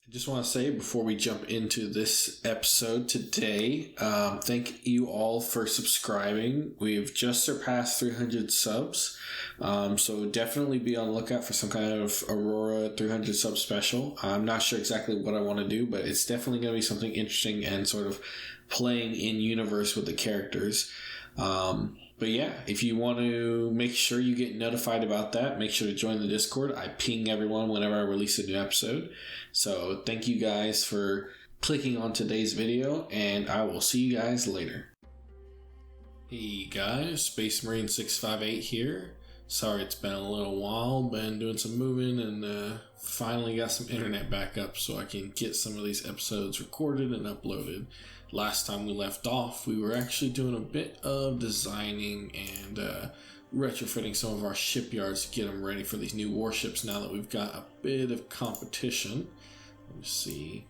I just want to say before we jump into this episode today, thank you all for subscribing. We've just surpassed 300 subs, so definitely be on the lookout for some kind of Aurora 300 sub special. I'm not sure exactly what I want to do, but it's definitely going to be something interesting and sort of playing in universe with the characters. But yeah, if you want to make sure you get notified about that, make sure to join the Discord. I ping everyone whenever I release a new episode. So thank you guys for clicking on today's video, and I will see you guys later. Hey guys, Space Marine 658 here. Sorry it's been a little while, been doing some moving and finally got some internet back up so I can get some of these episodes recorded and uploaded. Last time we left off, we were actually doing a bit of designing and retrofitting some of our shipyards to get them ready for these new warships now that we've got a bit of competition. Let me see.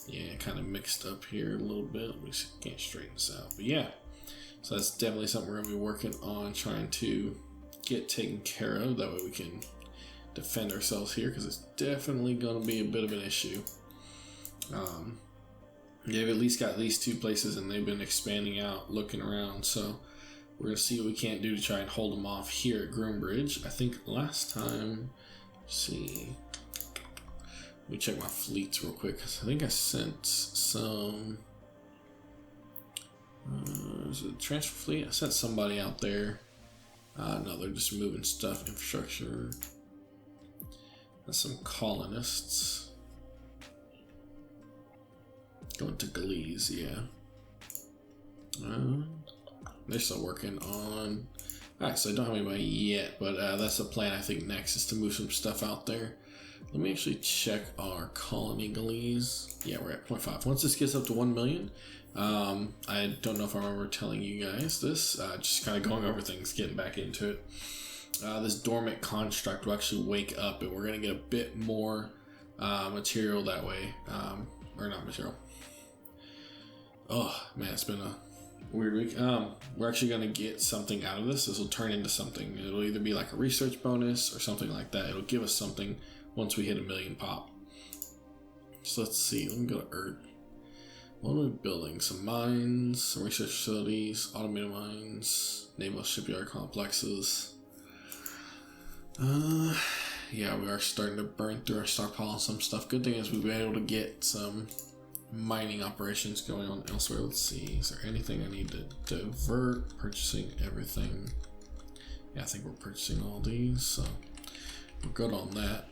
Yeah, kind of mixed up here a little bit. Let me see. Can't straighten this out. But yeah, so that's definitely something we're going to be working on trying to get taken care of. That way we can defend ourselves here, because it's definitely going to be a bit of an issue. They've at least got these two places and they've been expanding out, looking around. So we're going to see what we can't do to try and hold them off here at Groombridge. I think last time, let's see, let me check my fleets real quick, because I think I sent some, is it a transfer fleet? I sent somebody out there. No, they're just moving stuff, infrastructure. That's some colonists. Going to Galiz, yeah. They're still working on... Alright, so I don't have anybody yet, but that's the plan, I think, next, is to move some stuff out there. Let me actually check our colony Galiz. Yeah, we're at 0.5. Once this gets up to 1 million, I don't know if I remember telling you guys this, just kind of going over things, getting back into it. This dormant construct will actually wake up, and we're going to get a bit more material that way. Or not material. Oh man, it's been a weird week. We're actually going to get something out of this. This will turn into something. It'll either be like a research bonus or something like that. It'll give us something once we hit 1 million pop. So let's see. Let me go to Earth. What are we building? Some mines, some research facilities, automated mines, naval shipyard complexes. Yeah, we are starting to burn through our stockpile and some stuff. Good thing is we've been able to get some mining operations going on elsewhere. Let's see, is there anything I need to divert? Purchasing everything. Yeah, I think we're purchasing all these, so we're good on that.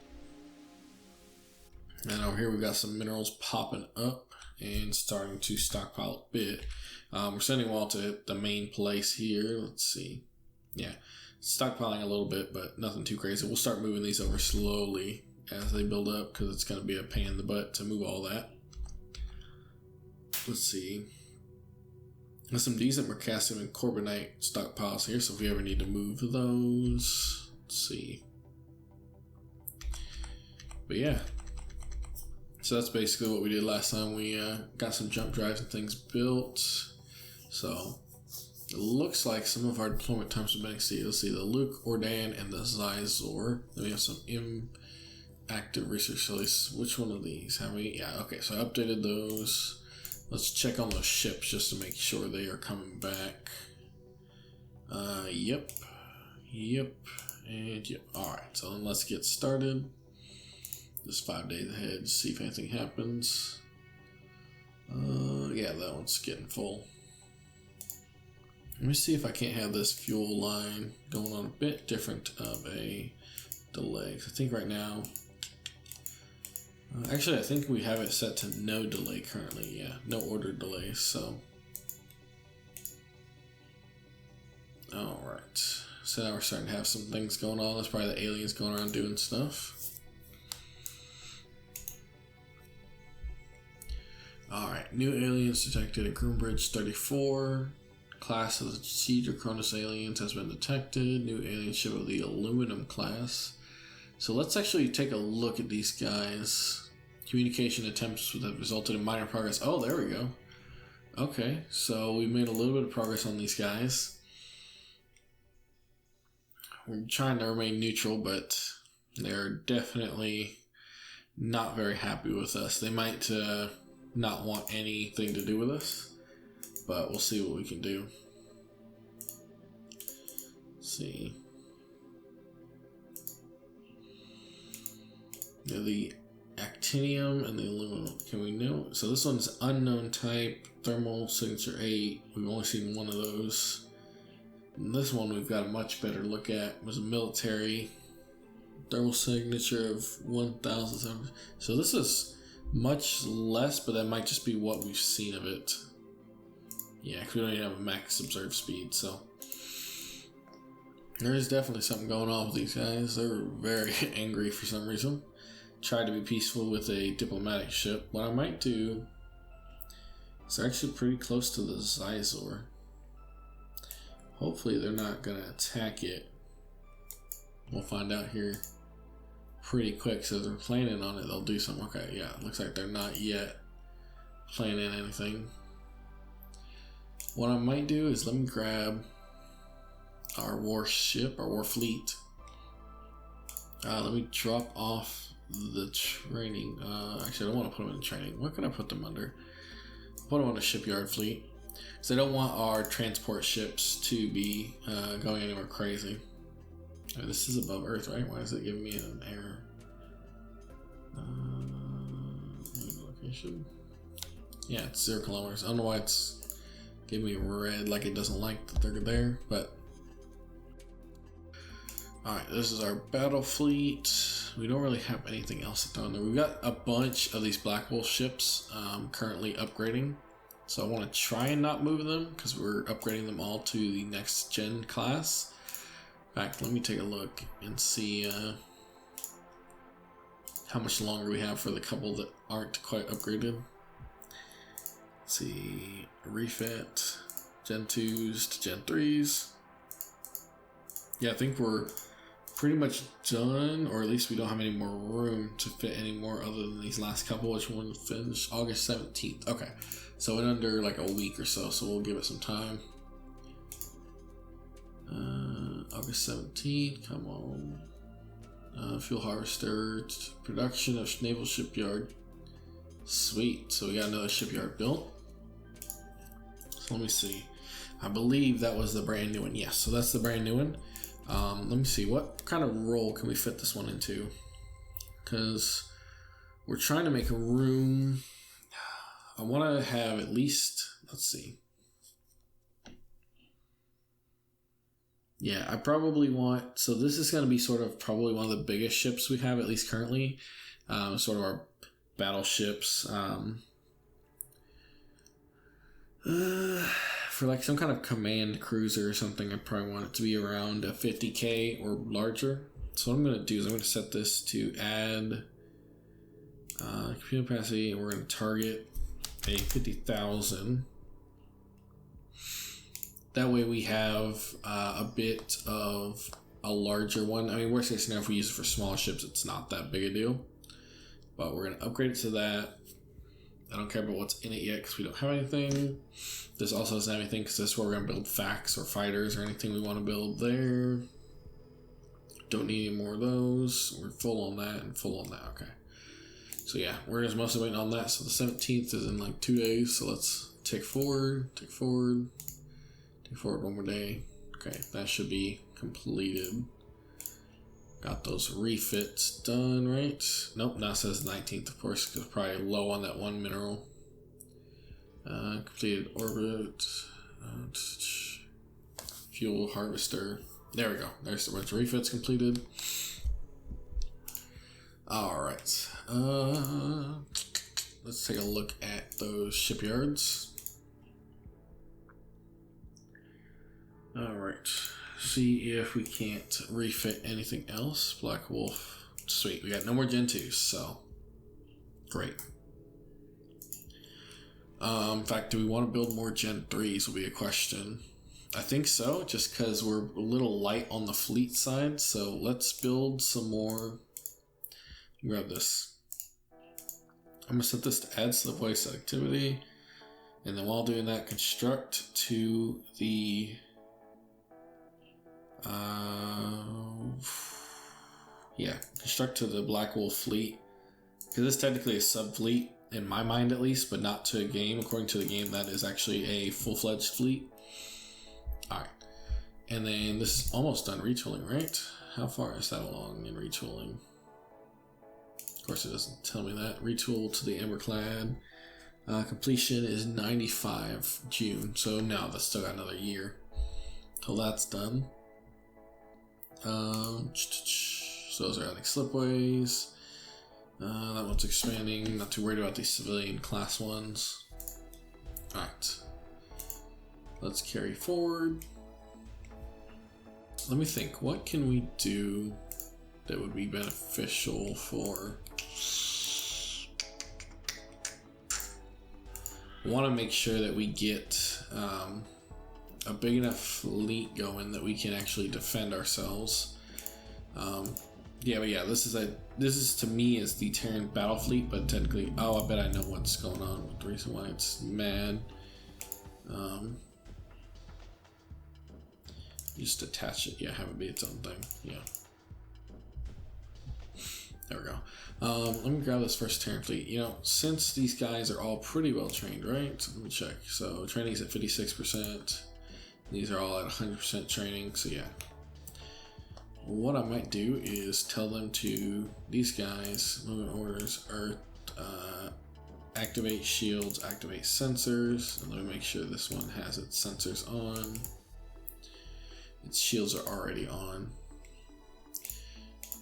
And over here we've got some minerals popping up and starting to stockpile a bit. We're sending them all to the main place here. Let's see. Yeah, stockpiling a little bit, but nothing too crazy. We'll start moving these over slowly as they build up, because it's going to be a pain in the butt to move all that. Let's see. There's some decent mercasium and corbonite stockpiles here, so if we ever need to move those, let's see. But yeah, so that's basically what we did last time. We got some jump drives and things built. So it looks like some of our deployment times have been exceeded. Let's see, the Luke, Ordan, and the Zizor. Then we have some active research facilities. Which one of these have we? Yeah, okay, so I updated those. Let's check on those ships just to make sure they are coming back. Yep, and yep. Alright, so then let's get started. Just 5 days ahead, see if anything happens. Yeah, that one's getting full. Let me see if I can't have this fuel line going on a bit different of a delay. I think right now, actually I think we have it set to no delay currently. Yeah, no order delays. So, alright. So now we're starting to have some things going on. That's probably the aliens going around doing stuff. Alright, new aliens detected at Groombridge 34. Class of the Cedar Cronus aliens has been detected. New alien ship of the Aluminum class. So let's actually take a look at these guys. Communication attempts that resulted in minor progress. Oh, there we go. Okay, so we made a little bit of progress on these guys. We're trying to remain neutral, but they're definitely not very happy with us. They might not want anything to do with us, but we'll see what we can do. Let's see. Yeah, the actinium and the aluminum. Can we know? So this one's unknown type, thermal signature 8. We've only seen one of those. And this one we've got a much better look at. It was a military thermal signature of 1,000. So this is much less, but that might just be what we've seen of it. Yeah, because we don't even have a max observed speed, so there's definitely something going on with these guys. They're very angry for some reason. Tried to be peaceful with a diplomatic ship. What I might do is actually pretty close to the Zizor. Hopefully they're not going to attack it. We'll find out here pretty quick. So if they're planning on it, they'll do something. Okay, yeah, looks like they're not yet planning anything. What I might do is let me grab our warship, our war fleet. Let me drop off the training. Actually, I don't want to put them in training. What can I put them under? Put them on a shipyard fleet. Because I don't want our transport ships to be going anywhere crazy. This is above Earth, right? Why is it giving me an error? Location. Yeah, it's 0 kilometers. I don't know why it's giving me red, like it doesn't like that they're there, but alright, this is our battle fleet. We don't really have anything else to throw in there. We've got a bunch of these Black Wolf ships currently upgrading. So I want to try and not move them because we're upgrading them all to the next gen class. In fact, let me take a look and see how much longer we have for the couple that aren't quite upgraded. Let's see, refit, Gen 2s to Gen 3s. Yeah, I think we're pretty much done, or at least we don't have any more room to fit any more other than these last couple, which one finished August 17th. Okay, so in under like a week or so, so we'll give it some time. August 17th, come on. Fuel harvester, production of naval shipyard. Sweet, so we got another shipyard built. So let me see. I believe that was the brand new one. Yes, so that's the brand new one. Let me see, what kind of role can we fit this one into? Because we're trying to make a room. I want to have at least, let's see. Yeah, I probably want, so this is going to be sort of probably one of the biggest ships we have, at least currently. Sort of our battleships. For like some kind of command cruiser or something, I probably want it to be around a 50k or larger. So what I'm going to do is I'm going to set this to add computer capacity, and we're going to target a 50,000. That way we have a bit of a larger one. I mean, worst case scenario, if we use it for small ships, it's not that big a deal. But we're going to upgrade it to that. I don't care about what's in it yet because we don't have anything. This also doesn't have anything because this is where we're going to build facts or fighters or anything we want to build there. Don't need any more of those. We're full on that and full on that. Okay. So yeah, we're just mostly waiting on that. So the 17th is in like 2 days. So let's tick forward, tick forward, tick forward one more day. Okay, that should be completed. Got those refits done, right? Nope, now it says 19th, of course, because probably low on that one mineral. Completed orbit. Fuel harvester. There we go. There's the bunch of refits completed. Alright. Let's take a look at those shipyards. Alright. See if we can't refit anything else. Black Wolf. Sweet. We got no more Gen 2s, so great. In fact, do we want to build more Gen 3s will be a question. I think so, just because we're a little light on the fleet side. So let's build some more. Grab this. I'm going to set this to add to the voice activity. And then while doing that, construct to the... construct to the Black Wolf fleet Because it's technically a sub-fleet, in my mind at least, but not to a game. According to the game, that is actually a full-fledged fleet. Alright. And then this is almost done retooling, right? How far is that along in retooling? Of course, it doesn't tell me that. Retool to the Emberclad. Completion is 95 June, so now that's still got another year till that's done. So those are adding slipways. That one's expanding. Not too worried about these civilian class ones. Alright. Let's carry forward. Let me think. What can we do that would be beneficial for... I want to make sure that we get a big enough fleet going that we can actually defend ourselves. Yeah, but yeah, this is to me is the Terran battle fleet, but technically, oh, I bet I know what's going on with the reason why it's mad. Just attach it, yeah, have it be its own thing, yeah. There we go. Let me grab this first Terran fleet. You know, since these guys are all pretty well trained, right? So let me check. So training's at 56%. These are all at 100% training, so yeah. What I might do is tell them to, these guys, movement orders, Earth, activate shields, activate sensors. And let me make sure this one has its sensors on. Its shields are already on.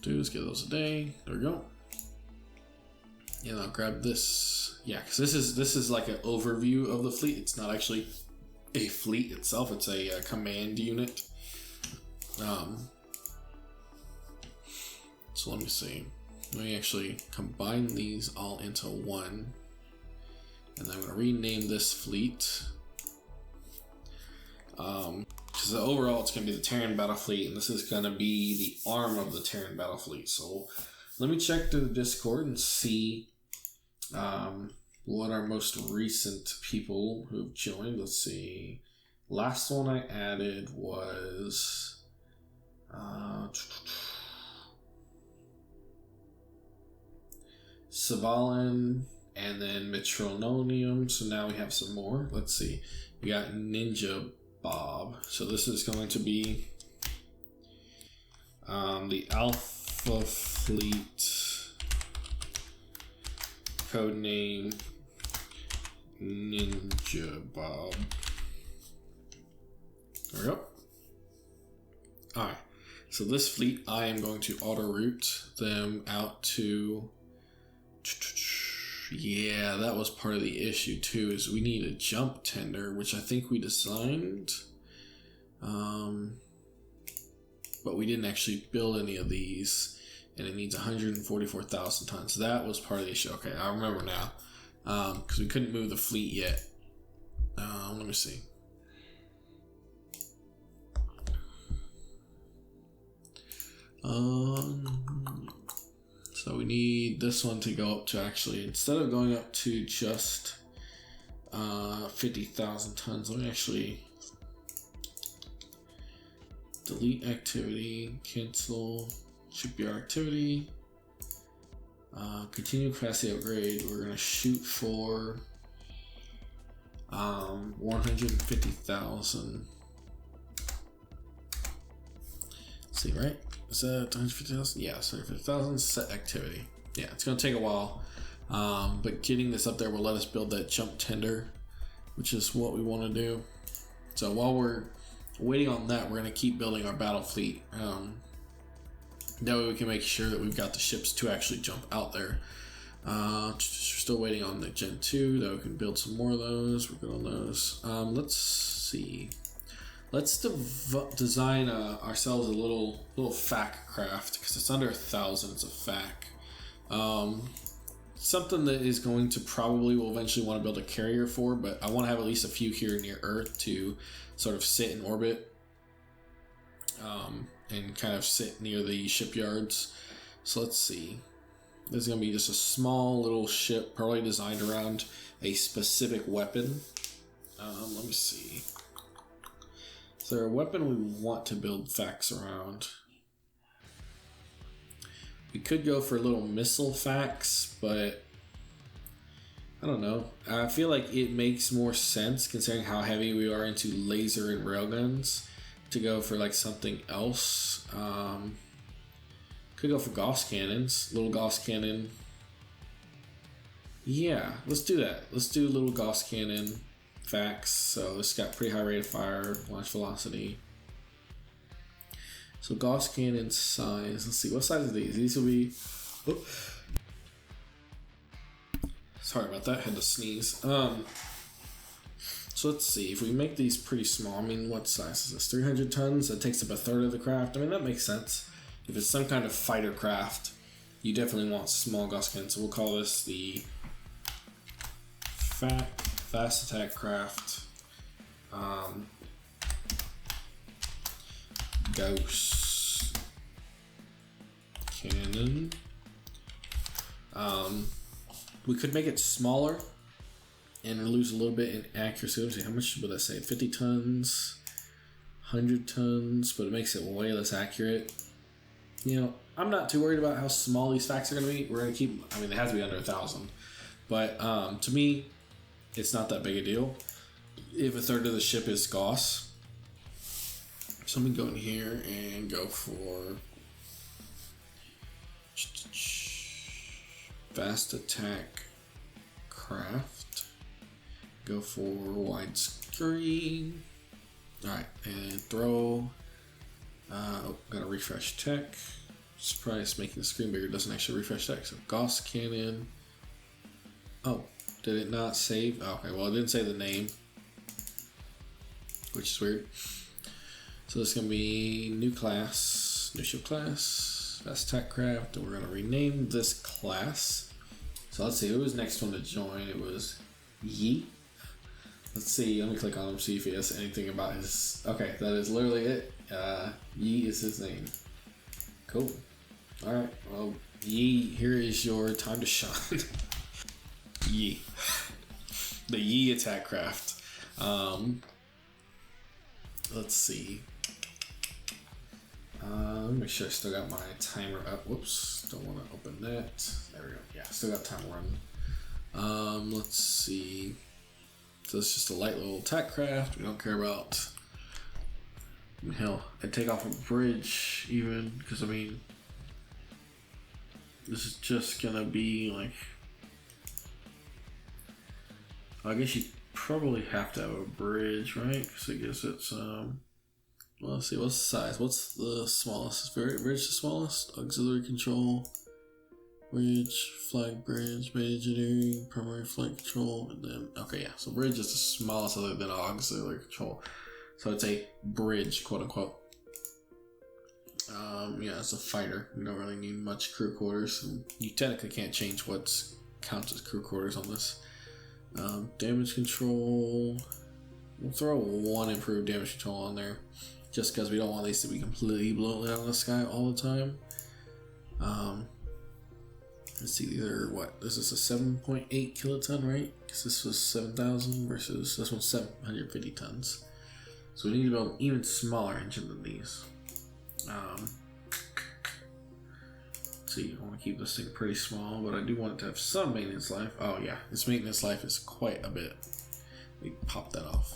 Do is get those a day. There we go. And I'll grab this. Yeah, because this is like an overview of the fleet. It's not actually a fleet itself. It's a command unit. So let me see. Let me actually combine these all into one. And I'm going to rename this fleet. Because overall it's going to be the Terran battle fleet, and this is going to be the arm of the Terran battle fleet. So let me check the Discord and see what our most recent people who've joined. Let's see. Last one I added was Savalan and then Metrononium. So now we have some more. Let's see. We got Ninja Bob. So this is going to be the Alpha Fleet, codename Ninja Bob. There we go. Alright, so this fleet I am going to auto route them out to, yeah, that was part of the issue too, is we need a jump tender, which I think we designed, but we didn't actually build any of these, and it needs 144,000 tons. That was part of the issue. Okay, I remember now, because we couldn't move the fleet yet. Let me see. So we need this one to go up to, actually, instead of going up to just 50,000 tons, let me actually delete activity, cancel shipyard activity, continue capacity upgrade. We're going to shoot for 150,000. Let's see, right? Is that 150,000? Yeah, 150,000. Set activity. Yeah, it's going to take a while. But getting this up there will let us build that jump tender, which is what we want to do. So while we're waiting on that, we're going to keep building our battle fleet. That way we can make sure that we've got the ships to actually jump out there. Still waiting on the Gen 2, that we can build some more of those. We're good on those. Let's see. Let's design ourselves a little FAC craft, because it's under 1,000. It's a FAC. Something that is going to probably will eventually want to build a carrier for, but I want to have at least a few here near Earth to sort of sit in orbit, and kind of sit near the shipyards. So let's see. This is going to be just a small little ship, probably designed around a specific weapon. Let me see. Is there a weapon we want to build FACs around? We could go for little missile facts, but I don't know. I feel like it makes more sense considering how heavy we are into laser and railguns to go for like something else. Could go for Gauss cannons, little Gauss cannon. Yeah, let's do that. Let's do little Gauss cannon facts. So it's got pretty high rate of fire, launch velocity. So Gauss cannon size. Let's see, what size are these? These will be. Oh. Sorry about that. Had to sneeze. So let's see. If we make these pretty small, I mean, what size is this? 300 tons. That takes up a third of the craft. I mean, that makes sense. If it's some kind of fighter craft, you definitely want small Gauss cannons. So we'll call this the fast attack craft. Gauss cannon. We could make it smaller and lose a little bit in accuracy. Let's see, how much would that say? 50 tons, 100 tons, but it makes it way less accurate. You know, I'm not too worried about how small these facts are going to be. We're going to keep, I mean, it has to be under 1,000. But to me, it's not that big a deal if a third of the ship is Gauss. So I'm going to go in here and go for fast attack craft. Go for widescreen. Alright, and throw. Gotta refresh tech. Surprise, making the screen bigger doesn't actually refresh tech. So Gauss cannon. Oh, did it not save? Oh, okay, well it didn't say the name, which is weird. So this is gonna be new class, new ship class, fast attack craft, and we're gonna rename this class. So let's see, who was next one to join? It was Yi. Let's see, let me click on him, see if he has anything about his. Okay, that is literally it. Yi is his name. Cool. Alright, well, Yi, here is your time to shine. Yi. The Yi attack craft. Let's see. Let me make sure I still got my timer up. Whoops, don't want to open that. There we go. Yeah, still got time running. Let's see. So it's just a light little attack craft. We don't care about. I mean, hell, I'd take off a bridge even, because I mean, this is just gonna be like. I guess you probably have to have a bridge, right? Because I guess it's well, let's see, what's the size? What's the smallest? Is bridge the smallest? Auxiliary control, bridge, flag bridge, main engineering, primary flight control, and then okay, yeah. So bridge is the smallest other than auxiliary control. So it's a bridge, quote unquote. Yeah, it's a fighter. You don't really need much crew quarters, and you technically can't change what's counts as crew quarters on this. Damage control. We'll throw one improved damage control on there, just because we don't want these to be completely blown out of the sky all the time. Let's see, these are what? This is a 7.8 kiloton, right? Because this was 7,000 versus this one's 750 tons. So we need to build an even smaller engine than these. See, I want to keep this thing pretty small, but I do want it to have some maintenance life. Oh yeah, its maintenance life is quite a bit. We pop that off.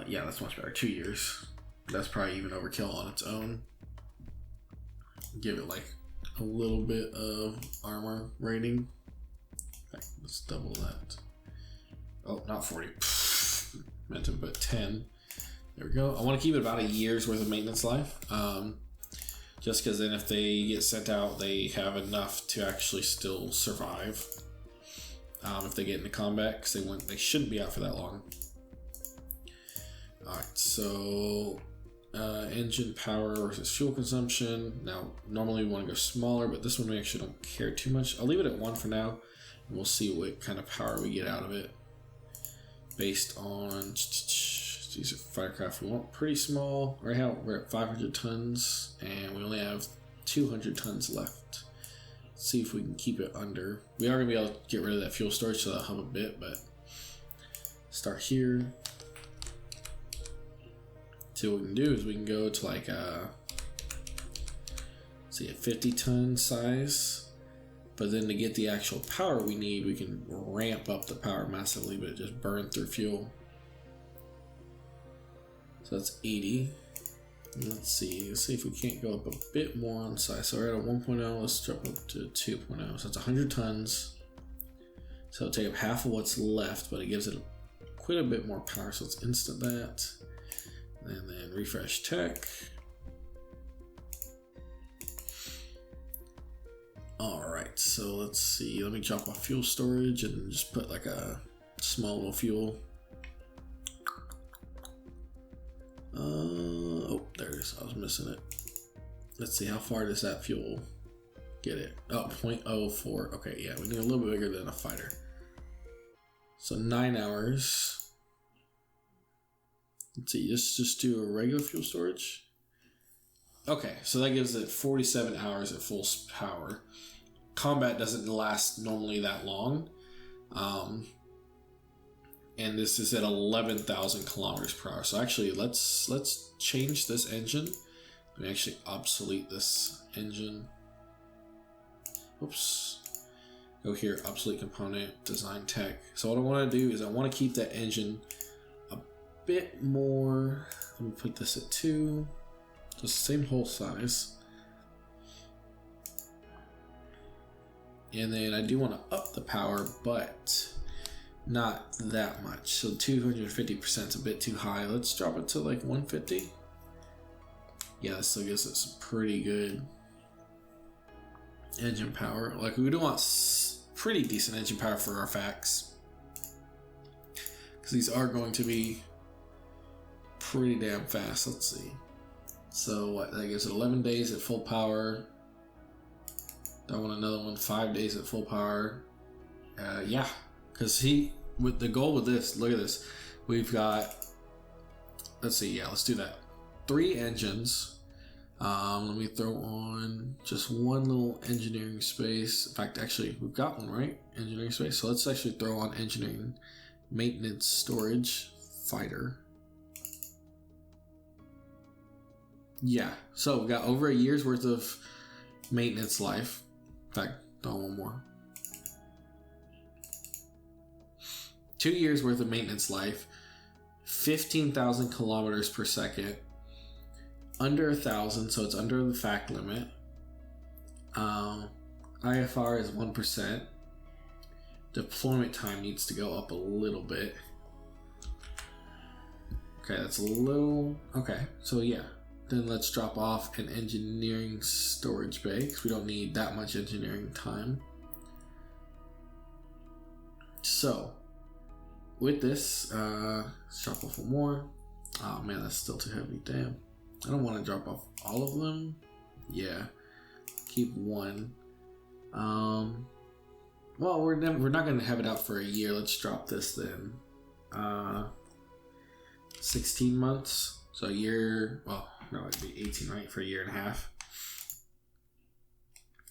Yeah, that's much better. 2 years. That's probably even overkill on its own. Give it like a little bit of armor rating. Okay, let's double that. Oh, not 40. Meant to put 10. There we go. I want to keep it about a year's worth of maintenance life. Just because then if they get sent out, they have enough to actually still survive. If they get into combat, because they shouldn't be out for that long. Alright, so engine power versus fuel consumption. Now, normally we want to go smaller, but this one we actually don't care too much. I'll leave it at 1 for now, and we'll see what kind of power we get out of it. Based on these are firecraft we want pretty small. Right now we're at 500 tons, and we only have 200 tons left. Let's see if we can keep it under. We are going to be able to get rid of that fuel storage, so that'll help a bit, but start here. See what we can do is we can go to like let's see, a 50-ton size. But then to get the actual power we need, we can ramp up the power massively, but just burn through fuel. So that's 80. Let's see if we can't go up a bit more on size. So we're at a 1.0, let's drop up to 2.0. So it's 100 tons. So it'll take up half of what's left, but it gives it quite a bit more power. So let's instant that. And then refresh tech. Alright, so let's see. Let me drop off fuel storage and just put like a small little fuel. Oh, there it is. I was missing it. Let's see, how far does that fuel get it? Oh, 0.04. Okay, yeah, we need a little bit bigger than a fighter. So 9 hours. Let's see, just do a regular fuel storage. Okay, so that gives it 47 hours at full power. Combat doesn't last normally that long. And this is at 11,000 kilometers per hour. So actually, let's change this engine. Let me actually obsolete this engine. Oops. Go here, obsolete component, design tech. So what I want to do is I want to keep that engine a bit more. Let me put this at 2. Just the same whole size. And then I do want to up the power, but not that much. So 250% is a bit too high. Let's drop it to like 150. Yeah, that still gives it some pretty good engine power. Like, we do want pretty decent engine power for our facts, because these are going to be pretty damn fast. Let's see. So what, that gives it 11 days at full power. I want another one, 5 days at full power. Yeah, because with the goal with this, look at this. We've got, let's see, yeah, let's do that. 3 engines. Let me throw on just one little engineering space. In fact, actually, we've got one, right? Engineering space. So let's actually throw on engineering, maintenance, storage, fighter. Yeah, so we got over a year's worth of maintenance life. In fact, throw one more. 2 years worth of maintenance life, 15,000 kilometers per second, under 1,000, so it's under the fact limit. IFR is 1%. Deployment time needs to go up a little bit. Okay, that's a little, okay, so yeah. Then let's drop off an engineering storage bay, because we don't need that much engineering time. So, with this, let's drop off one more. Oh man, that's still too heavy, damn. I don't want to drop off all of them. Yeah, keep one. Well, we're not going to have it out for a year. Let's drop this then. 16 months, so a year, well, no, it'd be 18, right, for a year and a half.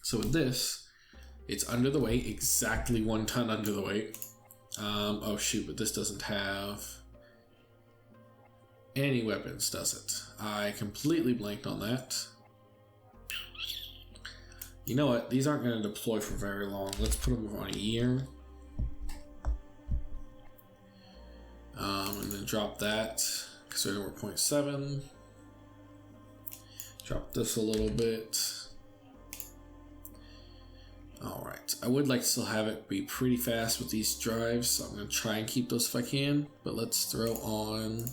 So with this, it's under the weight, exactly 1 ton under the weight. Oh shoot, but this doesn't have any weapons, does it? I completely blanked on that. You know what, these aren't going to deploy for very long. Let's put them on a year. And then drop that, because we're 0.7. Drop this a little bit. Alright, I would like to still have it be pretty fast with these drives, so I'm going to try and keep those if I can. But let's throw on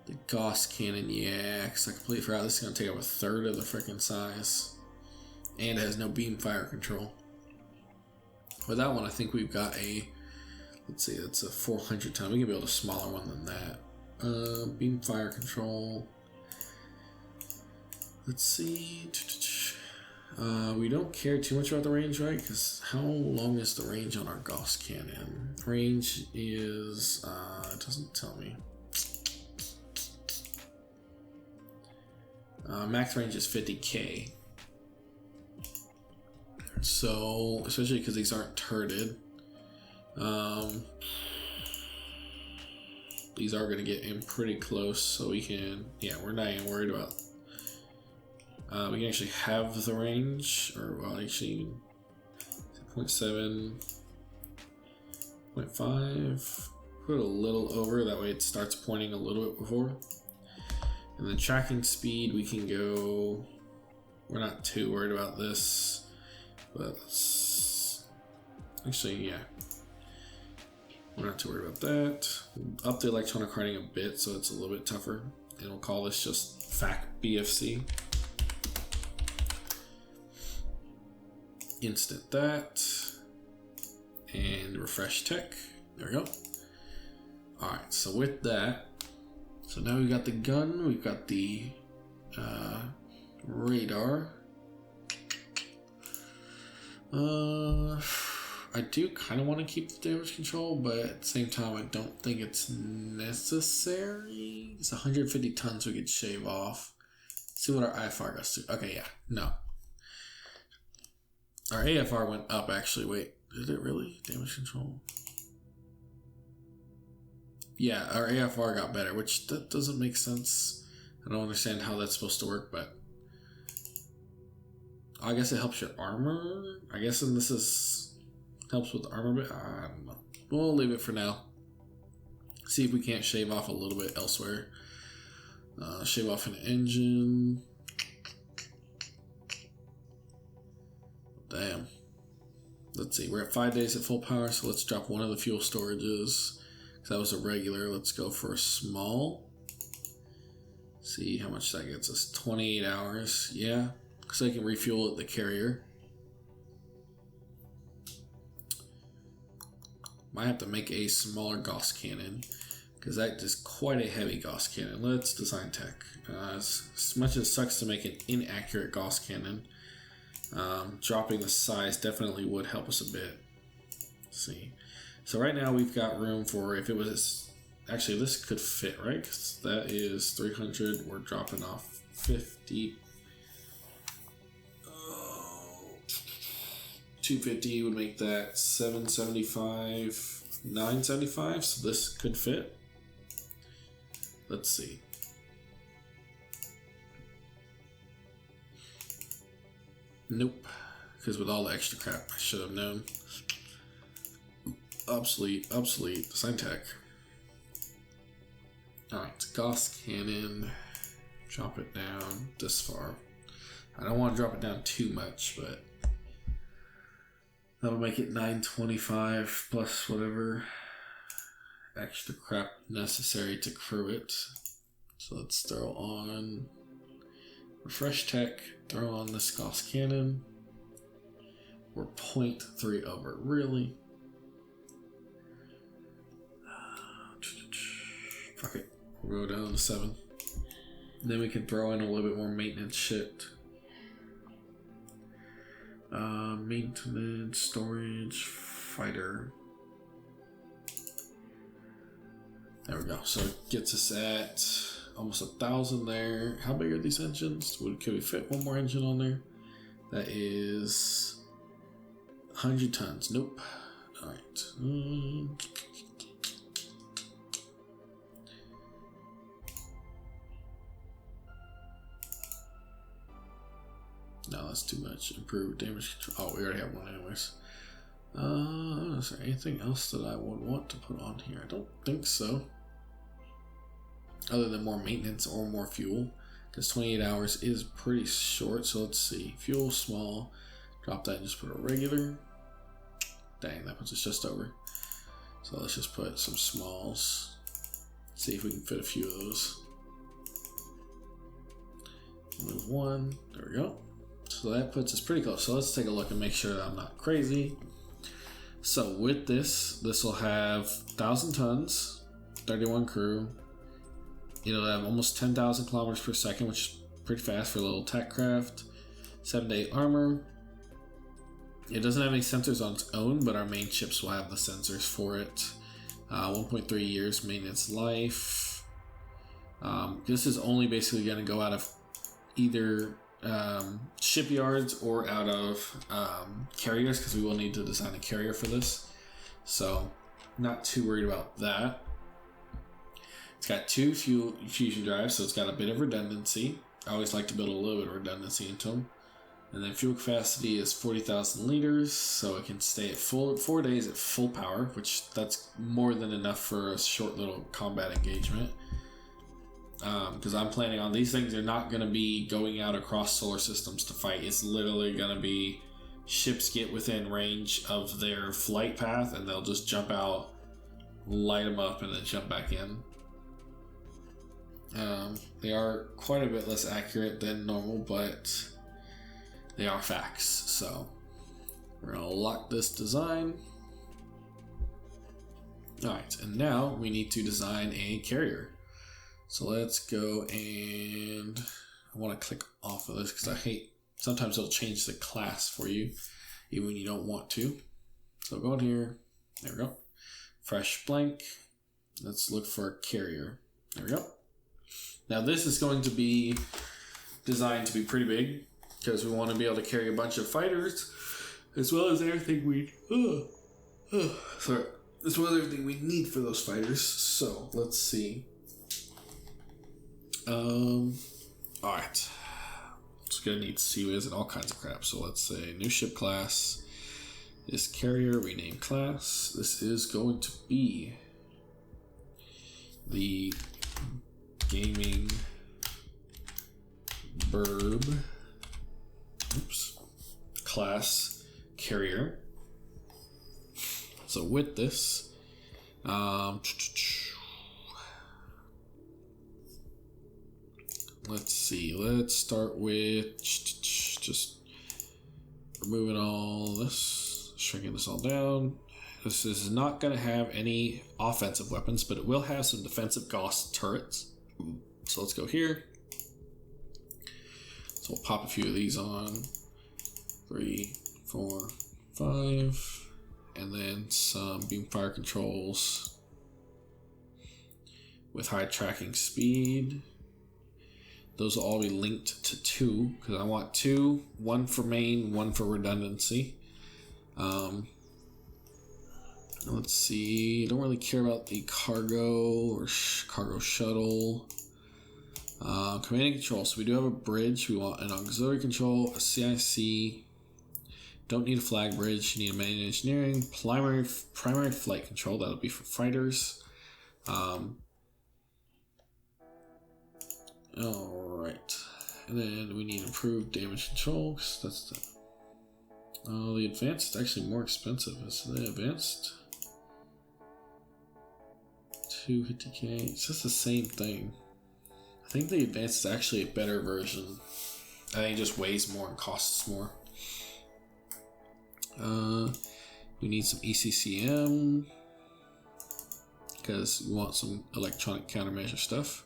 the Gauss cannon, yeah, because I completely forgot this is going to take up 1/3 of the freaking size. And it has no beam fire control. With that one, I think we've got a, let's see, that's a 400 ton. We can build a smaller one than that. Beam fire control. Let's see. We don't care too much about the range, right? Because how long is the range on our Gauss cannon? Range is, it doesn't tell me. Max range is 50k. So, especially because these aren't turreted. These are going to get in pretty close, so we can, yeah, we're not even worried about We can actually have the range, or well, actually 0.7, 0.5. Put a little over, that way it starts pointing a little bit before. And then tracking speed, we can go. We're not too worried about this, but actually, yeah. We're not too worried about that. We'll up the electronic hardening a bit so it's a little bit tougher. And we'll call this just FAC BFC. Instant that. And refresh tech. There we go. Alright, so with that, so now we've got the gun, we've got the radar. I do kind of want to keep the damage control, but at the same time, I don't think it's necessary. It's 150 tons we could shave off. See what our IFR goes to. Okay, yeah, no. Our AFR went up, actually. Wait, did it really? Damage control? Yeah, our AFR got better, which that doesn't make sense. I don't understand how that's supposed to work, but I guess it helps your armor. I guess and this is helps with the armor bit. I don't know. We'll leave it for now. See if we can't shave off a little bit elsewhere. Shave off an engine. Damn. Let's see. We're at 5 days at full power, so let's drop one of the fuel storages. That was a regular. Let's go for a small. See how much that gets us. 28 hours. Yeah. So I can refuel at the carrier. Might have to make a smaller Gauss cannon, because that is quite a heavy Gauss cannon. Let's design tech. As much as it sucks to make an inaccurate Gauss cannon, dropping the size definitely would help us a bit. Let's see. So right now we've got room for, if it was, actually this could fit, right? Because that is 300. We're dropping off 50. 250 would make that 775, 975. So this could fit. Let's see. Nope. Because with all the extra crap, I should have known. Obsolete. Design tech. Alright, Gauss cannon. Drop it down this far. I don't want to drop it down too much, but that'll make it 925 plus whatever extra crap necessary to crew it. So let's throw on refresh tech, throw on this Gauss cannon. We're 0.3 over, really? Fuck it, we'll go down to 7. And then we can throw in a little bit more maintenance shit. Maintenance, storage, fighter. There we go. So it gets us at almost 1,000 there. How big are these engines? Could we fit one more engine on there? That is 100 tons. Nope. All right. No, that's too much. Improved damage control. Oh, we already have one anyways. Is there anything else that I would want to put on here? I don't think so. Other than more maintenance or more fuel. Because 28 hours is pretty short. So let's see. Fuel, small. Drop that and just put a regular. Dang, that puts us just over. So let's just put some smalls. See if we can fit a few of those. Move one. There we go. So that puts us pretty close. So let's take a look and make sure that I'm not crazy. So with this will have 1,000 tons, 31 crew. It'll have almost 10,000 kilometers per second, which is pretty fast for a little tech craft. 7 to 8 armor. It doesn't have any sensors on its own, but our main chips will have the sensors for it. 1.3 years maintenance life. This is only basically going to go out of either shipyards or out of carriers, because we will need to design a carrier for this. So not too worried about that. It's got 2 fusion drives, so it's got a bit of redundancy. I always like to build a little bit of redundancy into them. And then fuel capacity is 40,000 liters, so it can stay at 4 days at full power, which that's more than enough for a short little combat engagement. Because I'm planning on these things are not going to be going out across solar systems to fight. It's literally going to be ships get within range of their flight path and they'll just jump out, light them up, and then jump back in. They are quite a bit less accurate than normal, but they are facts. So we're going to lock this design. Alright, and now we need to design a carrier. So let's go, and I want to click off of this because I hate, sometimes it'll change the class for you even when you don't want to. So go in here, there we go. Fresh blank, let's look for a carrier. There we go. Now this is going to be designed to be pretty big because we want to be able to carry a bunch of fighters as well as everything we as well as everything we need for those fighters. So let's see. Alright. It's gonna need CWIS and all kinds of crap. So let's say new ship class. This carrier, rename class. This is going to be the gaming burb class carrier. So with this, let's see, let's start with just removing all this, shrinking this all down. This is not going to have any offensive weapons, but it will have some defensive Gauss turrets. So let's go here. So we'll pop a few of these on. 3, 4, 5. And then some beam fire controls with high tracking speed. Those will all be linked to 2 because I want 2, 1 for main, 1 for redundancy. Let's see, don't really care about the cargo or cargo shuttle. Command and control, so we do have a bridge. We want an auxiliary control, a CIC. Don't need a flag bridge, you need a main engineering, primary flight control, that'll be for fighters. Alright, and then we need improved damage control, because that's the advanced is actually more expensive. Is the advanced? 250k, it's just the same thing. I think the advanced is actually a better version. I think it just weighs more and costs more. We need some ECCM because we want some electronic countermeasure stuff.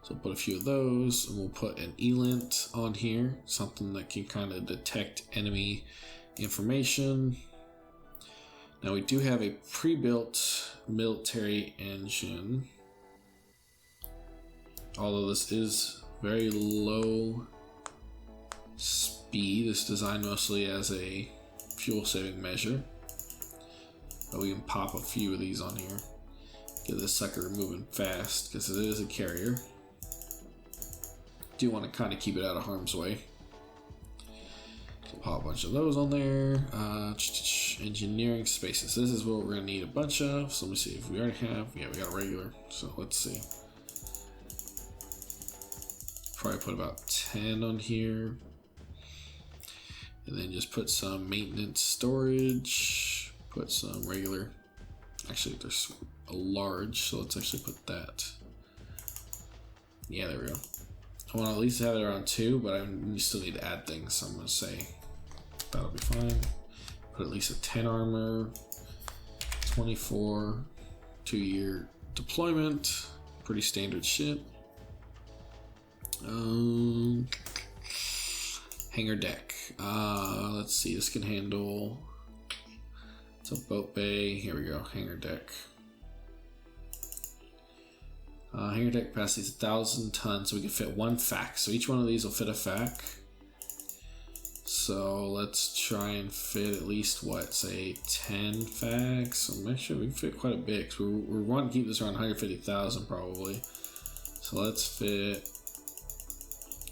So we'll put a few of those, and we'll put an ELINT on here, something that can kind of detect enemy information. Now we do have a pre-built military engine, although this is very low speed. It's designed mostly as a fuel saving measure, but we can pop a few of these on here, get this sucker moving fast because it is a carrier. Do want to kind of keep it out of harm's way. So pop a bunch of those on there. Engineering spaces, this is what we're going to need a bunch of. So let me see if we already have. Yeah, we got a regular, so let's see. Probably put about 10 on here. And then just put some maintenance storage, put some regular, actually there's a large, so let's actually put that. Yeah, there we go. I want to at least have it around 2, but we still need to add things, so I'm going to say that'll be fine. Put at least a 10 armor, 24, 2-year deployment, pretty standard shit. Hangar deck. Let's see, this can handle, it's a boat bay. Here we go, hangar deck. Hangar deck capacity is 1,000 tons, so we can fit 1 FAC. So each one of these will fit a FAC. So let's try and fit at least, what, say 10 facts? So actually we can fit quite a bit, because we're wanting to keep this around 150,000 probably. So let's fit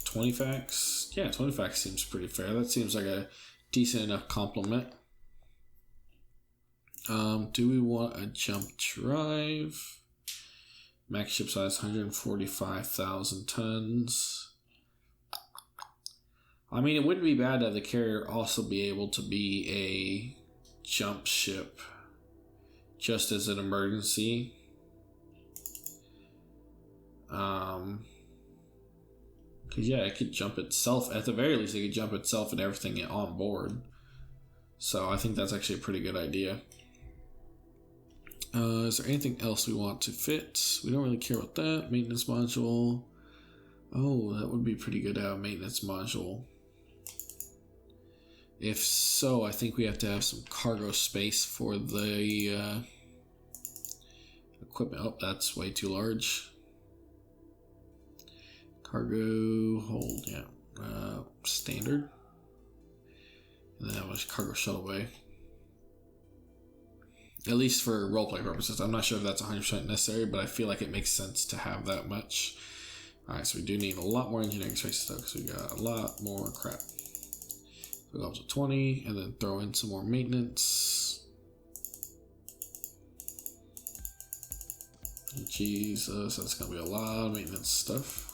20 facts. Yeah, 20 facts seems pretty fair. That seems like a decent enough complement. Do we want a jump drive? Max ship size 145,000 tons. I mean, it wouldn't be bad to have the carrier also be able to be a jump ship just as an emergency. Because yeah, it could jump itself. At the very least, it could jump itself and everything on board. So I think that's actually a pretty good idea. Is there anything else we want to fit? We don't really care about that. Maintenance module. Oh, that would be pretty good to have a maintenance module. If so, I think we have to have some cargo space for the equipment. Oh, that's way too large. Cargo hold, yeah. Standard. And then have a cargo shuttle bay. At least for roleplay purposes. I'm not sure if that's 100% necessary, but I feel like it makes sense to have that much. Alright, so we do need a lot more engineering spaces though, because we got a lot more crap. So go up to 20, and then throw in some more maintenance. Jesus, that's going to be a lot of maintenance stuff.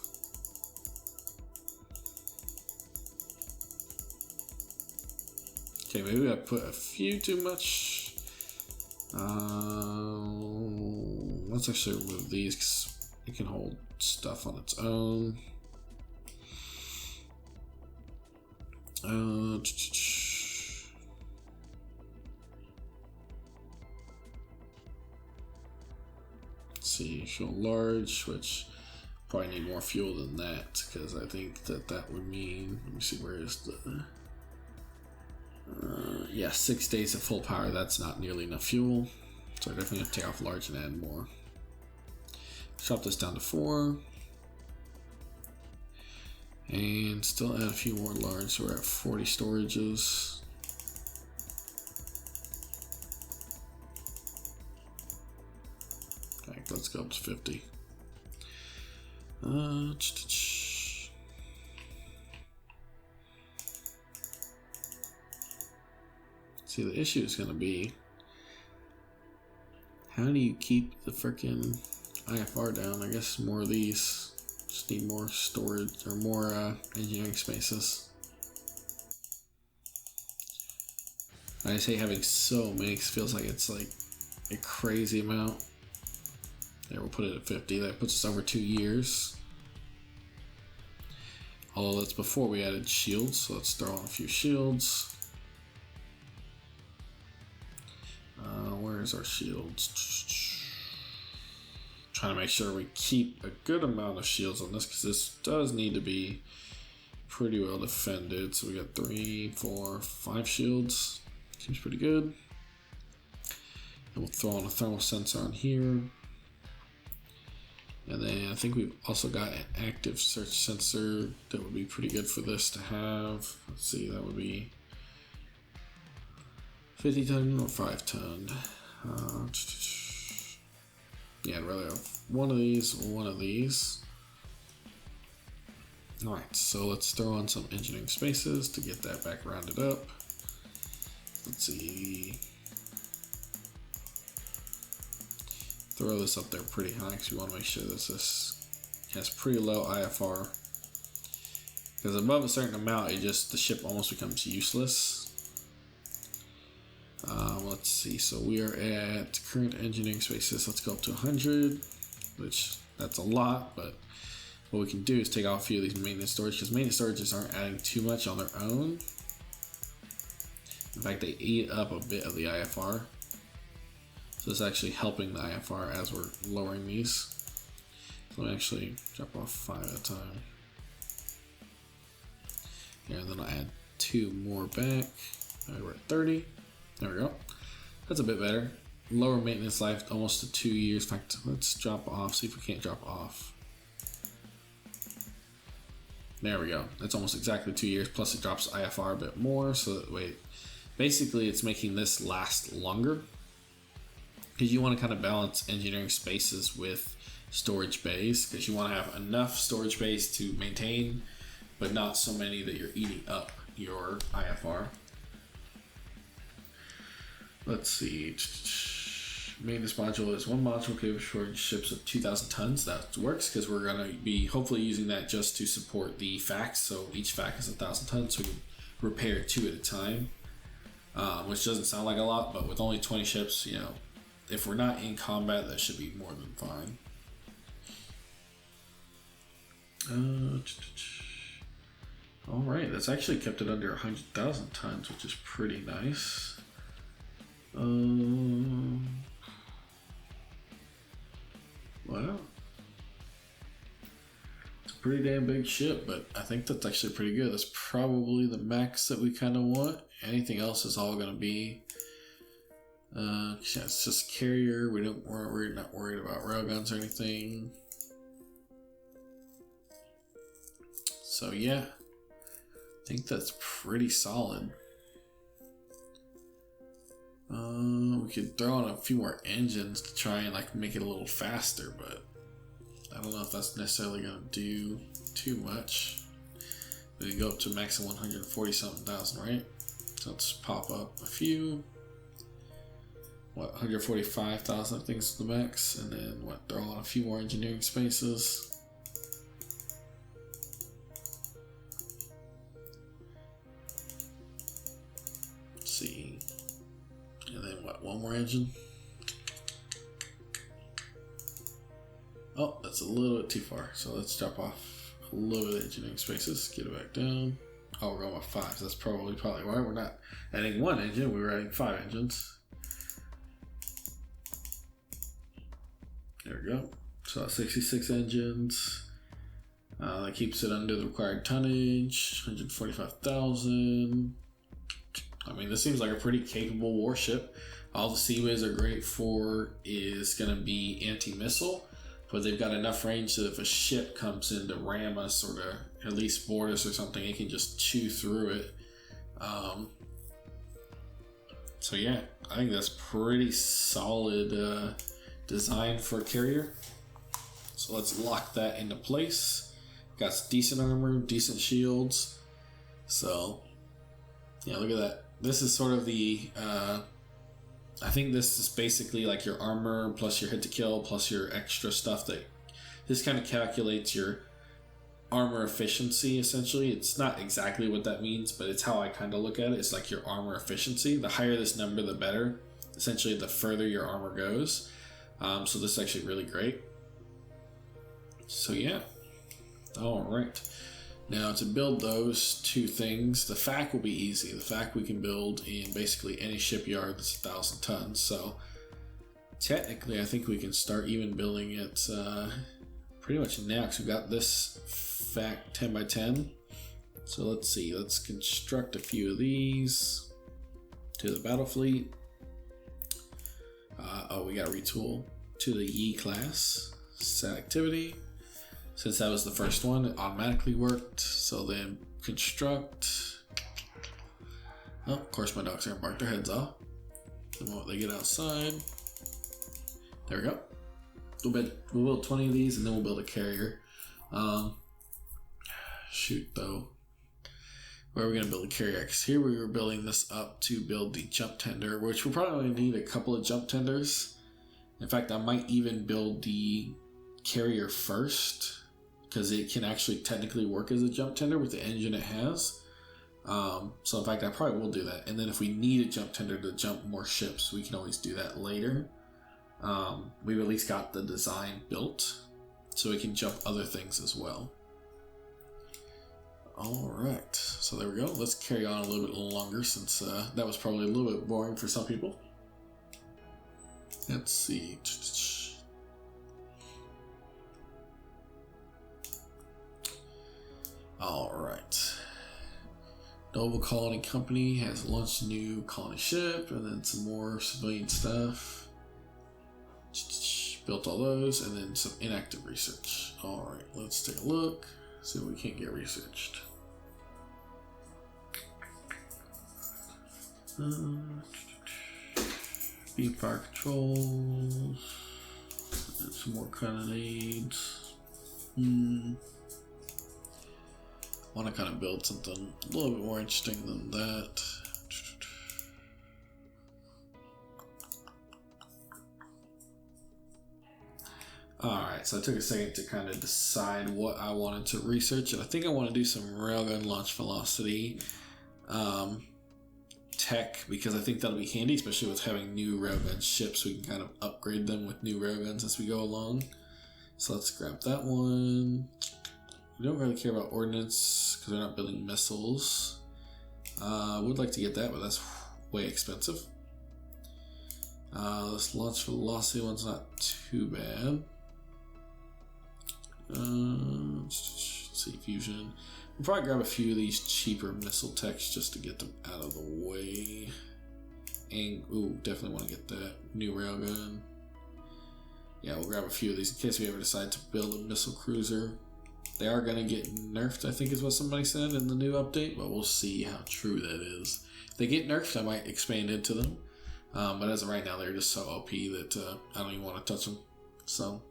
Okay, maybe I put a few too much. Let's actually remove these because it can hold stuff on its own. Let's see, fuel large, which probably need more fuel than that because I think that would mean, let me see, where is the yeah, 6 days at full power. That's not nearly enough fuel, so I definitely have to take off large and add more. Chop this down to 4 and still add a few more large, so we're at 40 storages. Okay, let's go up to 50. See, the issue is going to be, how do you keep the frickin' IFR down? I guess more of these. Just need more storage or more engineering spaces. I just hate having so many. It feels like it's like a crazy amount. There, we'll put it at 50. That puts us over 2 years. Although that's before we added shields, so let's throw on a few shields. Where's our shields? Trying to make sure we keep a good amount of shields on this because this does need to be pretty well defended. So we got 3, 4, 5 shields. Seems pretty good. And we'll throw on a thermal sensor on here. And then I think we've also got an active search sensor that would be pretty good for this to have. Let's see, that would be 50 ton or 5 ton. Yeah, I'd rather have one of these or one of these. Alright, so let's throw on some engineering spaces to get that back rounded up. Let's see. Throw this up there pretty high because we want to make sure that this has pretty low IFR. Because above a certain amount, the ship almost becomes useless. Let's see, so we are at current engineering spaces. Let's go up to 100, which that's a lot, but what we can do is take off a few of these maintenance storage because maintenance storages aren't adding too much on their own. In fact, they eat up a bit of the IFR. So it's actually helping the IFR as we're lowering these. So let me actually drop off 5 at a time. Here, and then I'll add 2 more back. Alright, we're at 30. There we go. That's a bit better. Lower maintenance life, almost to 2 years. In fact, let's drop off, see if we can't drop off. There we go. That's almost exactly 2 years. Plus it drops IFR a bit more. So that way, basically it's making this last longer. Because you want to kind of balance engineering spaces with storage bays. Because you want to have enough storage bays to maintain, but not so many that you're eating up your IFR. Let's see. Maintenance module is one module capable for ships of 2,000 tons. That works because we're going to be hopefully using that just to support the facts. So each fact is 1,000 tons, so we can repair 2 at a time, which doesn't sound like a lot, but with only 20 ships, you know, if we're not in combat, that should be more than fine. All right, that's actually kept it under 100,000 tons, which is pretty nice. Wow. It's a pretty damn big ship, but I think that's actually pretty good. That's probably the max that we kind of want. Anything else is all going to be... yeah, it's just carrier. We're not worried about railguns or anything. So yeah, I think that's pretty solid. We could throw on a few more engines to try and like make it a little faster, but I don't know if that's necessarily gonna do too much. We can go up to maximum 140-something thousand, right? So let's pop up a few. What, 145,000 I think is the max, and then what? Throw on a few more engineering spaces. Let's see. And then what, one more engine? Oh, that's a little bit too far. So let's drop off a little bit of engineering spaces, get it back down. Oh, we're going with 5. So that's probably why we're not adding 1 engine, we were adding 5 engines. There we go. So 66 engines. That keeps it under the required tonnage, 145,000. I mean, this seems like a pretty capable warship. All the seaways are great for is going to be anti-missile, but they've got enough range that if a ship comes in to ram us or to at least board us or something, it can just chew through it. So yeah, I think that's pretty solid design for a carrier. So let's lock that into place. Got some decent armor, decent shields. So yeah, look at that. This is sort of the, I think this is basically like your armor plus your hit to kill plus your extra stuff that this kind of calculates your armor efficiency essentially. It's not exactly what that means, but it's how I kind of look at it. It's like your armor efficiency. The higher this number, the better. Essentially, the further your armor goes. So this is actually really great. So yeah. All right. Now to build those 2 things, the FAC will be easy. The FAC we can build in basically any shipyard that's 1,000 tons. So technically I think we can start even building it pretty much now because we've got this FAC 10 by 10. So let's see, let's construct a few of these to the battle fleet. Oh, we got to retool to the Yi class. Set activity. Since that was the first one, it automatically worked. So then construct. Oh, of course my dogs are gonna bark their heads off the moment they get outside. There we go. We'll build 20 of these and then we'll build a carrier. Shoot though. Where are we gonna build a carrier? Because here we were building this up to build the jump tender, which we'll probably need a couple of jump tenders. In fact, I might even build the carrier first, because it can actually technically work as a jump tender with the engine it has. So in fact, I probably will do that. And then if we need a jump tender to jump more ships, we can always do that later. We've at least got the design built, so we can jump other things as well. All right, so there we go. Let's carry on a little bit longer since that was probably a little bit boring for some people. Let's see. All right. Noble Colony Company has launched a new colony ship and then some more civilian stuff. Built all those and then some inactive research. All right, let's take a look. See what we can't get researched. Beam fire controls. And some more cannonades. Want to kind of build something a little bit more interesting than that. Alright, so I took a second to kind of decide what I wanted to research, and I think I want to do some railgun launch velocity tech, because I think that'll be handy, especially with having new railgun ships. We can kind of upgrade them with new railguns as we go along. So let's grab that one. We don't really care about ordnance because we're not building missiles. I would like to get that, but that's way expensive. This launch velocity one's not too bad. Let's see, fusion. We'll probably grab a few of these cheaper missile techs just to get them out of the way. And, ooh, definitely want to get that new railgun. Yeah, we'll grab a few of these in case we ever decide to build a missile cruiser. They are going to get nerfed, I think is what somebody said in the new update, but we'll see how true that is. If they get nerfed, I might expand into them. But as of right now, they're just so OP that I don't even want to touch them. So,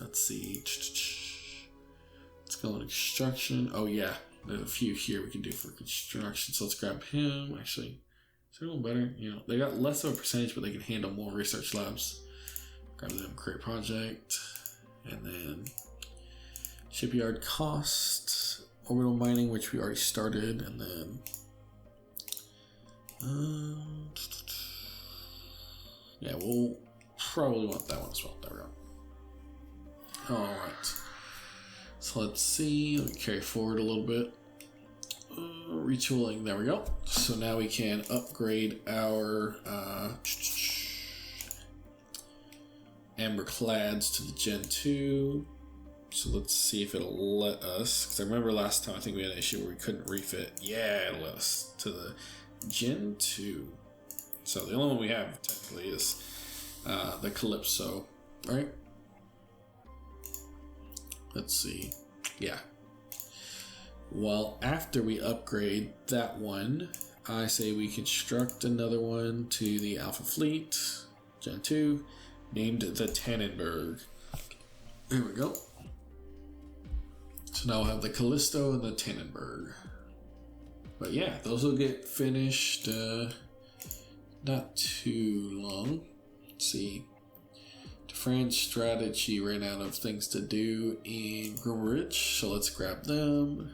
let's see. Let's go in construction. Oh yeah, there's a few here we can do for construction. So let's grab him. Actually, is there one better? You know, they got less of a percentage, but they can handle more research labs. Grab them, create project, and then shipyard cost, orbital mining, which we already started, and then yeah, we'll probably want that one as well. There we go. All right. So let's see. Let me carry forward a little bit. Retooling. There we go. So now we can upgrade our Amberclads to the Gen 2. So let's see if it'll let us. Because I remember last time I think we had an issue where we couldn't refit. Yeah, it'll let us to the Gen 2. So the only one we have technically is the Calypso, right? Let's see. Yeah. Well, after we upgrade that one, I say we construct another one to the Alpha Fleet, Gen 2, named the Tannenberg. There we go. So now we'll have the Callisto and the Tannenberg. But yeah, those will get finished not too long. Let's see. Fran's strategy ran out of things to do in Grimridge, so let's grab them.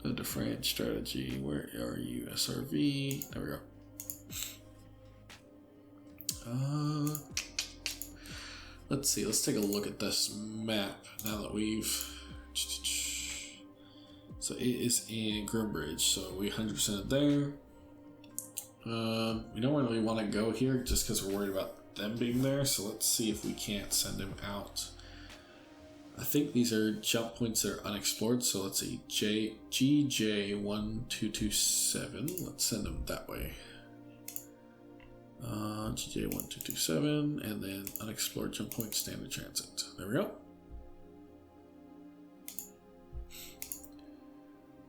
The DeFran strategy, where are you? SRV, there we go. Let's see, let's take a look at this map now that we've. So it is in Grimridge, so we 100% there. We don't really want to go here just because we're worried about them being there, so let's see if we can't send him out. I think these are jump points that are unexplored, so let's see, GJ1227, let's send them that way. GJ1227, and then unexplored jump point, standard transit. There we go.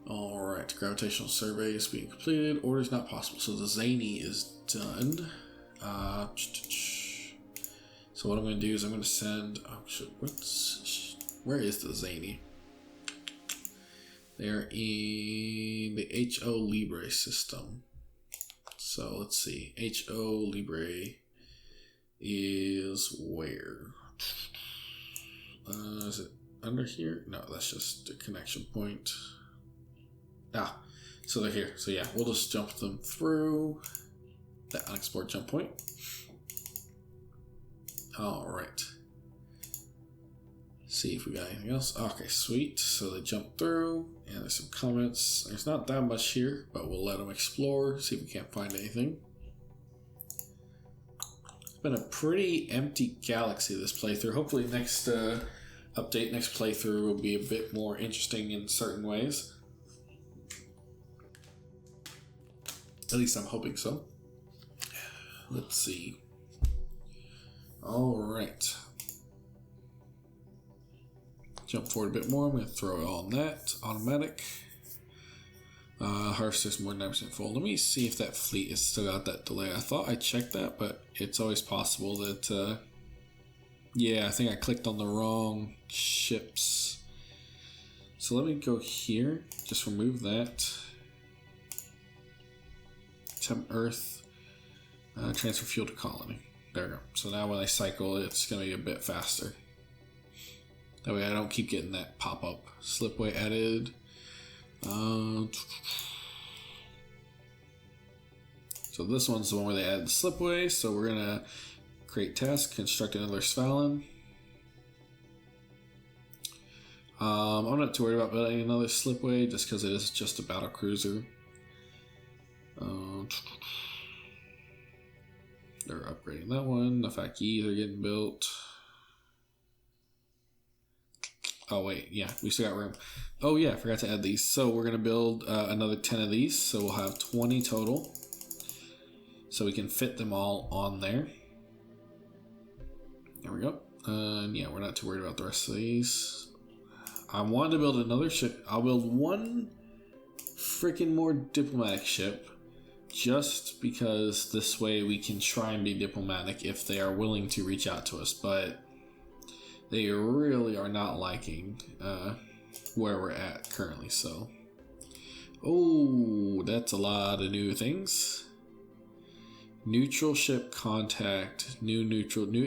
Alright, gravitational survey is being completed. Orders not possible. So the Zany is done. So what I'm going to do is I'm going to send... Oh, shit, where is the Zany? They're in the HO Libre system. So let's see. HO Libre is where? Is it under here? No, that's just a connection point. Ah, so they're here. So yeah, we'll just jump them through that unexplored jump point. All right. See if we got anything else. Okay, sweet. So they jump through, and there's some comments. There's not that much here, but we'll let them explore, see if we can't find anything. It's been a pretty empty galaxy this playthrough. Hopefully next update, next playthrough will be a bit more interesting in certain ways. At least I'm hoping so. Let's see. All right. jump forward a bit more. I'm going to throw it on that. Automatic. Harvester's more than 9% full. Let me see if that fleet has still got that delay. I thought I checked that, but it's always possible that... yeah, I think I clicked on the wrong ships. So let me go here. Just remove that. Temp Earth. Transfer fuel to colony. There we go. So now when I cycle, it's going to be a bit faster. That way I don't keep getting that pop-up. Slipway added. So this one's the one where they added the slipway. So we're going to create task, construct another Svalin. I'm not too worried about building another slipway just because it is just a battle cruiser. They're upgrading that one. The Fakis are getting built. Oh wait, yeah, we still got room. Oh yeah, I forgot to add these. So we're gonna build another 10 of these. So we'll have 20 total. So we can fit them all on there. There we go. Yeah, we're not too worried about the rest of these. I wanted to build another ship. I'll build one freaking more diplomatic ship. Just because this way we can try and be diplomatic if they are willing to reach out to us. But they really are not liking where we're at currently. So, oh, that's a lot of new things. Neutral ship contact, new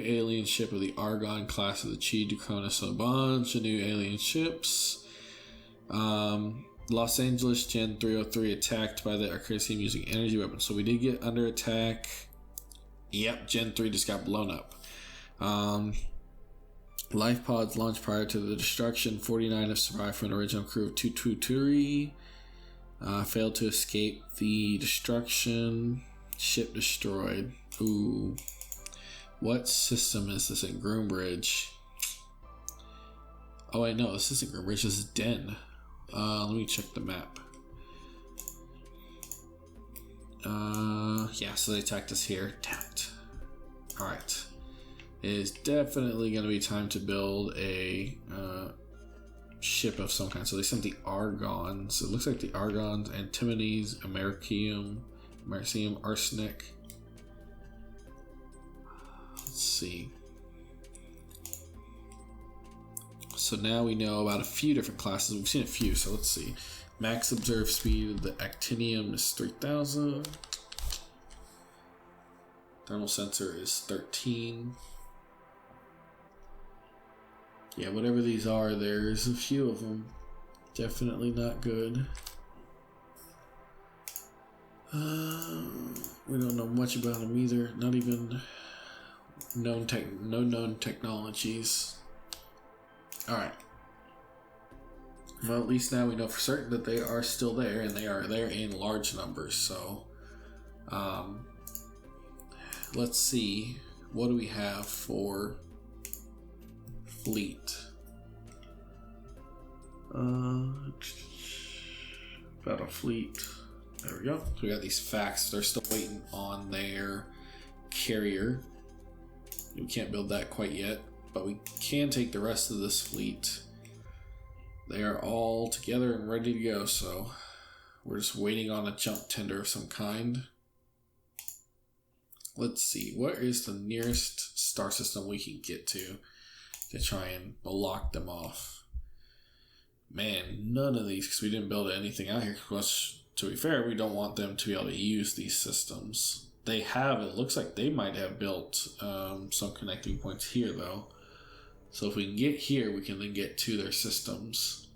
alien ship of the Argon class of the Chi Ducona. So a bunch of new alien ships. Los Angeles Gen 303 attacked by the Arcasium using energy weapons. So we did get under attack. Yep, Gen 3 just got blown up. Life pods launched prior to the destruction. 49 have survived from an original crew of 223. Failed to escape the destruction. Ship destroyed. Ooh. What system is this in? Groombridge. Oh wait, no, this isn't Groombridge, this is Den. Let me check the map. Yeah, so they attacked us here. Damn it. Alright. It is definitely going to be time to build a ship of some kind. So they sent the Argons. It looks like the Argons, Antimenes, Americium, Arsenic. Let's see. So now we know about a few different classes. We've seen a few, so let's see. Max observed speed of the actinium is 3000. Thermal sensor is 13. Yeah, whatever these are, there's a few of them. Definitely not good. We don't know much about them either. Not even no known technologies. Alright. Well, at least now we know for certain that they are still there, and they are there in large numbers. So, let's see. What do we have for fleet? Battle fleet. There we go. So we got these facts. They're still waiting on their carrier. We can't build that quite yet, but we can take the rest of this fleet. They are all together and ready to go, so we're just waiting on a jump tender of some kind. Let's see, what is the nearest star system we can get to try and lock them off? Man, none of these, because we didn't build anything out here. Because, to be fair, we don't want them to be able to use these systems. They have, it looks like they might have built some connecting points here, though. So if we can get here, we can then get to their systems.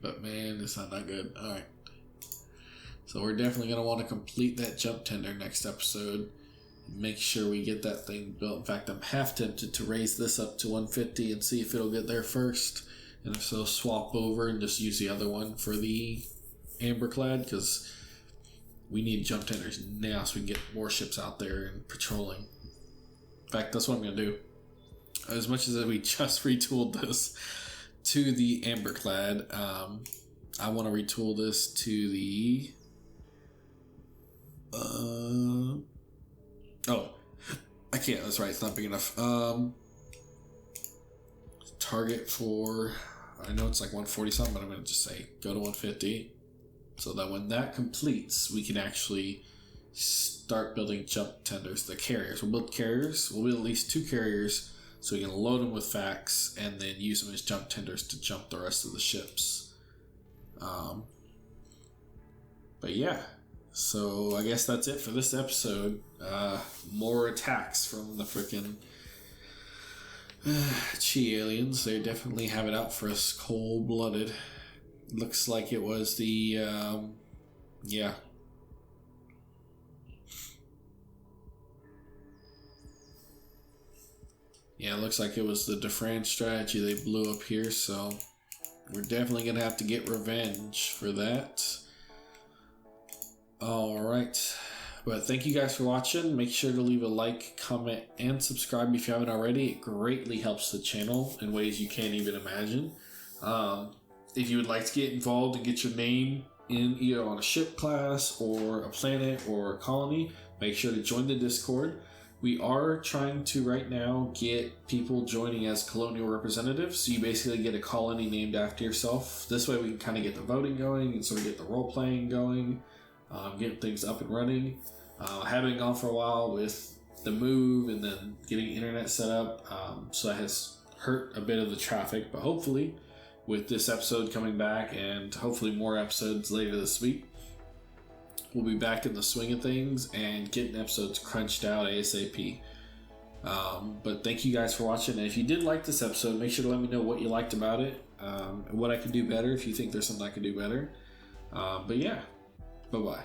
But man, it's not that good. Alright. So we're definitely going to want to complete that jump tender next episode. Make sure we get that thing built. In fact, I'm half tempted to raise this up to 150 and see if it'll get there first. And if so, swap over and just use the other one for the Amberclad, because we need jump tenders now so we can get more ships out there and patrolling. In fact, that's what I'm going to do. As much as we just retooled this to the Amberclad, I want to retool this to the... Oh, I can't. That's right. It's not big enough. target for, I know it's like 140 something, but I'm going to just say go to 150. So that when that completes, we can actually start building jump tenders, the carriers. We'll build carriers. We'll build at least 2 carriers so we can load them with facts and then use them as jump tenders to jump the rest of the ships. But yeah, so I guess that's it for this episode. More attacks from the freaking Chi aliens. They definitely have it out for us cold-blooded. Looks like it was the, yeah. Yeah, it looks like it was the DeFran strategy they blew up here, so we're definitely going to have to get revenge for that. Alright, but thank you guys for watching. Make sure to leave a like, comment, and subscribe if you haven't already. It greatly helps the channel in ways you can't even imagine. If you would like to get involved and get your name in either on a ship class or a planet or a colony, make sure to join the Discord. We are trying to right now get people joining as colonial representatives, so you basically get a colony named after yourself. This way we can kind of get the voting going and sort of get the role-playing going, get things up and running. Having gone for a while with the move and then getting internet set up, so that has hurt a bit of the traffic, but hopefully with this episode coming back and hopefully more episodes later this week, we'll be back in the swing of things and getting episodes crunched out ASAP. But thank you guys for watching. And if you did like this episode, make sure to let me know what you liked about it, and what I could do better if you think there's something I could do better. But yeah, bye-bye.